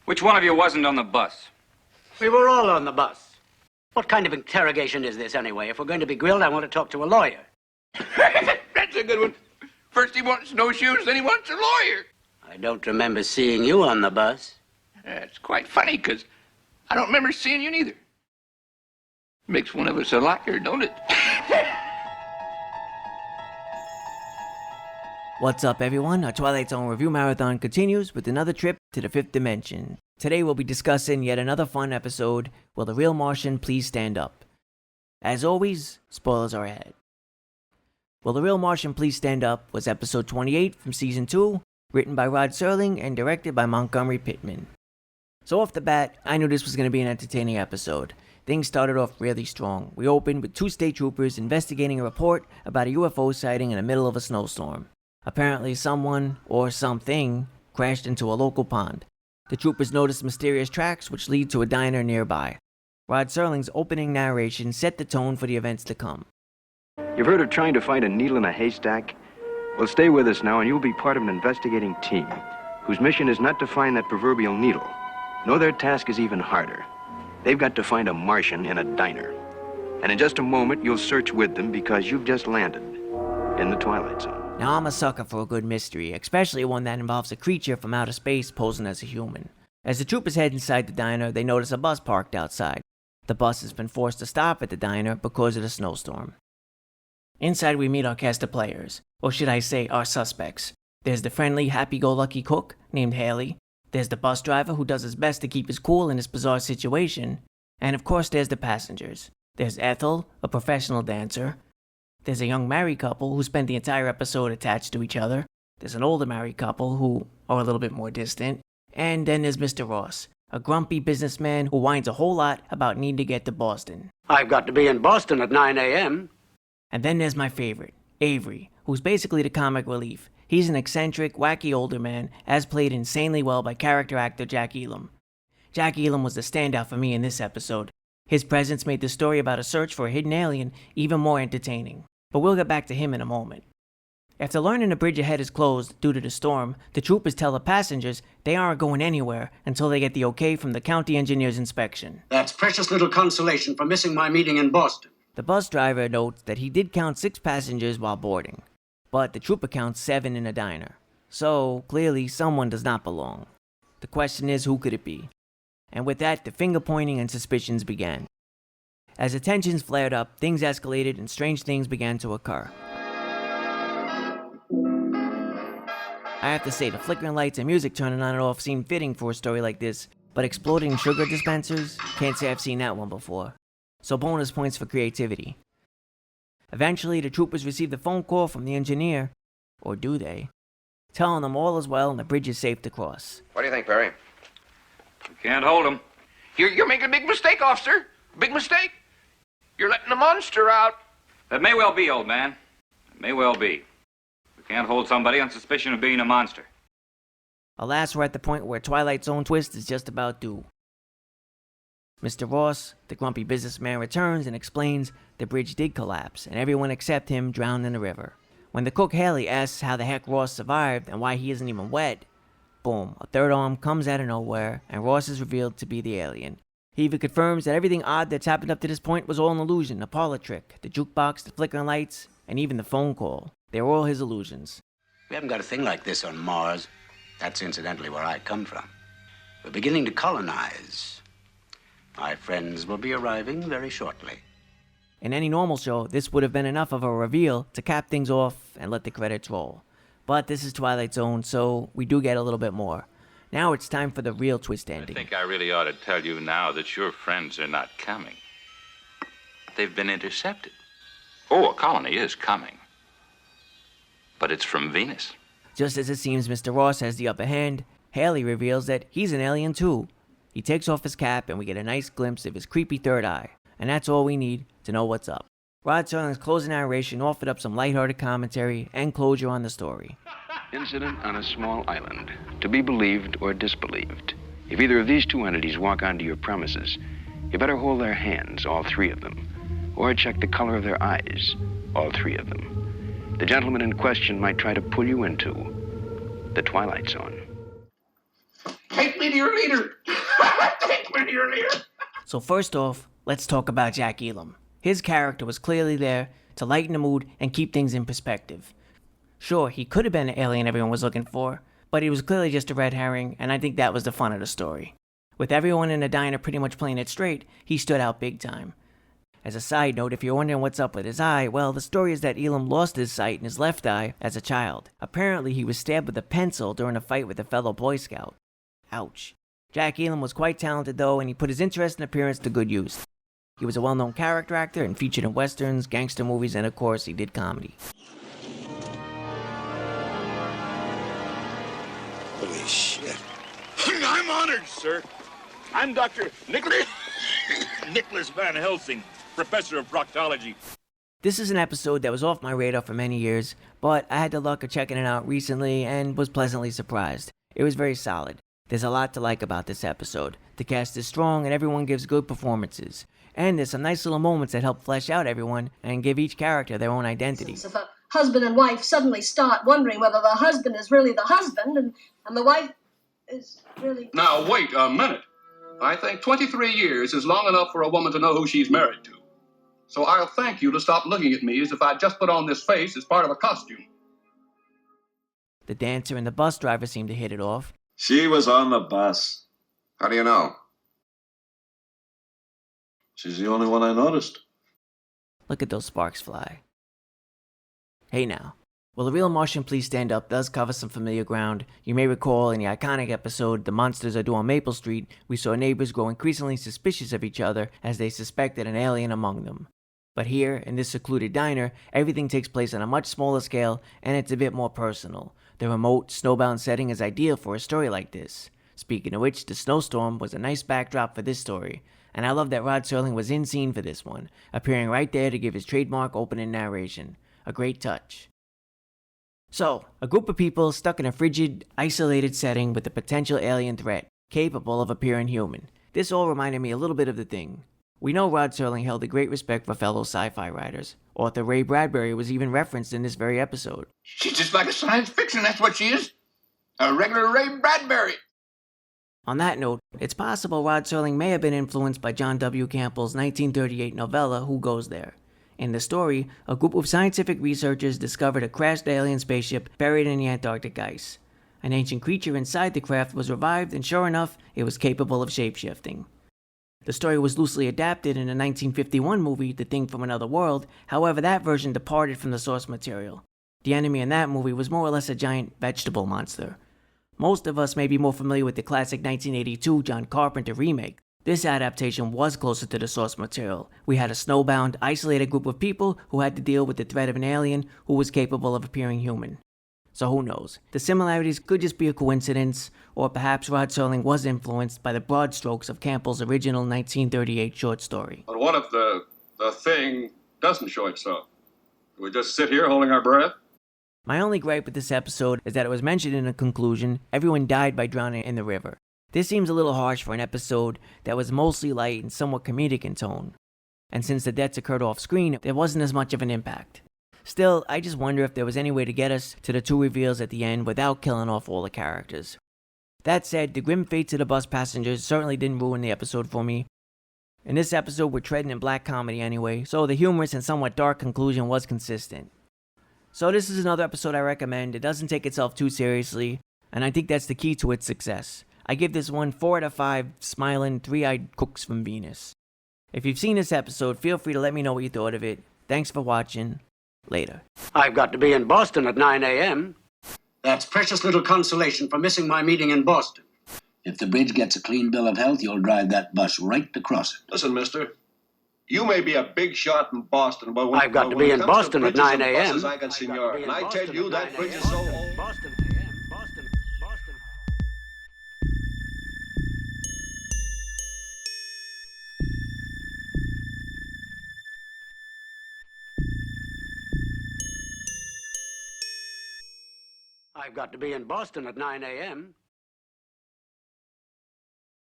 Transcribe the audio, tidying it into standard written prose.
Which one of you wasn't on the bus? We were all on the bus. What kind of interrogation is this, anyway? If we're going to be grilled, I want to talk to a lawyer. That's a good one. First he wants snowshoes, then he wants a lawyer. I don't remember seeing you on the bus. It's quite funny, because I don't remember seeing you neither. Makes one of us a liar, don't it? What's up, everyone? Our Twilight Zone review marathon continues with another trip to the fifth dimension. Today we'll be discussing yet another fun episode, Will the Real Martian Please Stand Up? As always, spoilers are ahead. Will the Real Martian Please Stand Up was episode 28 from season 2, written by Rod Serling and directed by Montgomery Pittman. So off the bat, I knew this was going to be an entertaining episode. Things started off really strong. We opened with 2 state troopers investigating a report about a UFO sighting in the middle of a snowstorm. Apparently someone, or something, crashed into a local pond. The troopers noticed mysterious tracks which lead to a diner nearby. Rod Serling's opening narration set the tone for the events to come. You've heard of trying to find a needle in a haystack? Well, stay with us now and you'll be part of an investigating team whose mission is not to find that proverbial needle. No, their task is even harder. They've got to find a Martian in a diner. And in just a moment, you'll search with them because you've just landed in the Twilight Zone. Now, I'm a sucker for a good mystery, especially one that involves a creature from outer space posing as a human. As the troopers head inside the diner, they notice a bus parked outside. The bus has been forced to stop at the diner because of the snowstorm. Inside, we meet our cast of players, or should I say, our suspects. There's the friendly, happy-go-lucky cook named Haley. There's the bus driver who does his best to keep his cool in this bizarre situation. And of course, there's the passengers. There's Ethel, a professional dancer. There's a young married couple who spent the entire episode attached to each other. There's an older married couple who are a little bit more distant. And then there's Mr. Ross, a grumpy businessman who whines a whole lot about needing to get to Boston. I've got to be in Boston at 9 a.m. And then there's my favorite, Avery, who's basically the comic relief. He's an eccentric, wacky older man, as played insanely well by character actor Jack Elam. Jack Elam was the standout for me in this episode. His presence made the story about a search for a hidden alien even more entertaining. But we'll get back to him in a moment. After learning the bridge ahead is closed due to the storm, the troopers tell the passengers they aren't going anywhere until they get the okay from the county engineer's inspection. That's precious little consolation for missing my meeting in Boston. The bus driver notes that he did count 6 passengers while boarding, but the trooper counts 7 in a diner. So, clearly, someone does not belong. The question is, who could it be? And with that, the finger-pointing and suspicions began. As the tensions flared up, things escalated and strange things began to occur. I have to say, the flickering lights and music turning on and off seem fitting for a story like this, but exploding sugar dispensers? Can't say I've seen that one before. So bonus points for creativity. Eventually, the troopers receive the phone call from the engineer, or do they, telling them all is well and the bridge is safe to cross. What do you think, Perry? We can't hold him. You're making a big mistake, officer. Big mistake. You're letting the monster out. That may well be, old man. It may well be. We can't hold somebody on suspicion of being a monster. Alas, we're at the point where Twilight Zone twist is just about due. Mr. Ross, the grumpy businessman, returns and explains the bridge did collapse, and everyone except him drowned in the river. When the cook Haley asks how the heck Ross survived and why he isn't even wet, boom, a third arm comes out of nowhere, and Ross is revealed to be the alien. He even confirms that everything odd that's happened up to this point was all an illusion, a parlor trick, the jukebox, the flickering lights, and even the phone call. They were all his illusions. We haven't got a thing like this on Mars. That's incidentally where I come from. We're beginning to colonize. My friends will be arriving very shortly. In any normal show, this would have been enough of a reveal to cap things off and let the credits roll. But this is Twilight Zone, so we do get a little bit more. Now it's time for the real twist ending. I think I really ought to tell you now that your friends are not coming. They've been intercepted. Oh, a colony is coming. But it's from Venus. Just as it seems Mr. Ross has the upper hand, Haley reveals that he's an alien too. He takes off his cap and we get a nice glimpse of his creepy third eye. And that's all we need to know what's up. Rod Serling's closing narration offered up some lighthearted commentary and closure on the story. Incident on a small island, to be believed or disbelieved. If either of these 2 entities walk onto your premises, you better hold their hands, all 3 of them, or check the color of their eyes, all 3 of them. The gentleman in question might try to pull you into the Twilight Zone. Take me to your leader. Take me to your leader. So first off, let's talk about Jack Elam. His character was clearly there to lighten the mood and keep things in perspective. Sure, he could have been the alien everyone was looking for, but he was clearly just a red herring, and I think that was the fun of the story. With everyone in the diner pretty much playing it straight, he stood out big time. As a side note, if you're wondering what's up with his eye, well, the story is that Elam lost his sight in his left eye as a child. Apparently, he was stabbed with a pencil during a fight with a fellow Boy Scout. Ouch. Jack Elam was quite talented though, and he put his interest and appearance to good use. He was a well-known character actor and featured in westerns, gangster movies, and of course, he did comedy. Holy shit. I'm honored, sir. I'm Dr. Nicholas Van Helsing, professor of proctology. This is an episode that was off my radar for many years, but I had the luck of checking it out recently and was pleasantly surprised. It was very solid. There's a lot to like about this episode. The cast is strong and everyone gives good performances. And there's some nice little moments that help flesh out everyone and give each character their own identity. If a husband and wife suddenly start wondering whether the husband is really the husband and the wife is really... Now, wait a minute. I think 23 years is long enough for a woman to know who she's married to. So I'll thank you to stop looking at me as if I just put on this face as part of a costume. The dancer and the bus driver seem to hit it off. She was on the bus. How do you know? She's the only one I noticed. Look at those sparks fly. Hey now. Well, The Real Martian Please Stand Up does cover some familiar ground. You may recall in the iconic episode, The Monsters Are Due on Maple Street, we saw neighbors grow increasingly suspicious of each other as they suspected an alien among them. But here, in this secluded diner, everything takes place on a much smaller scale, and it's a bit more personal. The remote, snowbound setting is ideal for a story like this. Speaking of which, the snowstorm was a nice backdrop for this story, and I love that Rod Serling was in scene for this one, appearing right there to give his trademark opening narration. A great touch. So, a group of people stuck in a frigid, isolated setting with a potential alien threat, capable of appearing human. This all reminded me a little bit of The Thing. We know Rod Serling held a great respect for fellow sci-fi writers. Author Ray Bradbury was even referenced in this very episode. She's just like a science fiction, that's what she is. A regular Ray Bradbury. On that note, it's possible Rod Serling may have been influenced by John W. Campbell's 1938 novella Who Goes There? In the story, a group of scientific researchers discovered a crashed alien spaceship buried in the Antarctic ice. An ancient creature inside the craft was revived, and sure enough, it was capable of shapeshifting. The story was loosely adapted in the 1951 movie The Thing from Another World, however that version departed from the source material. The enemy in that movie was more or less a giant vegetable monster. Most of us may be more familiar with the classic 1982 John Carpenter remake. This adaptation was closer to the source material. We had a snowbound, isolated group of people who had to deal with the threat of an alien who was capable of appearing human. So who knows? The similarities could just be a coincidence, or perhaps Rod Serling was influenced by the broad strokes of Campbell's original 1938 short story. But what if the thing doesn't show itself? Do we just sit here holding our breath? My only gripe with this episode is that it was mentioned in the conclusion, everyone died by drowning in the river. This seems a little harsh for an episode that was mostly light and somewhat comedic in tone. And since the deaths occurred off screen, there wasn't as much of an impact. Still, I just wonder if there was any way to get us to the two reveals at the end without killing off all the characters. That said, the grim fates of the bus passengers certainly didn't ruin the episode for me. In this episode, we're treading in black comedy anyway, so the humorous and somewhat dark conclusion was consistent. So this is another episode I recommend. It doesn't take itself too seriously, and I think that's the key to its success. I give this one 4 out of 5 smiling, 3-eyed cooks from Venus. If you've seen this episode, feel free to let me know what you thought of it. Thanks for watching. Later. I've got to be in Boston at 9 a.m. That's precious little consolation for missing my meeting in Boston. If the bridge gets a clean bill of health, you'll drive that bus right across it. Listen, mister. You may be a big shot in Boston, but I've got to be in Boston at 9 a.m. I can, senor. And I tell you, that bridge is so old. Boston. I've got to be in Boston at 9 a.m.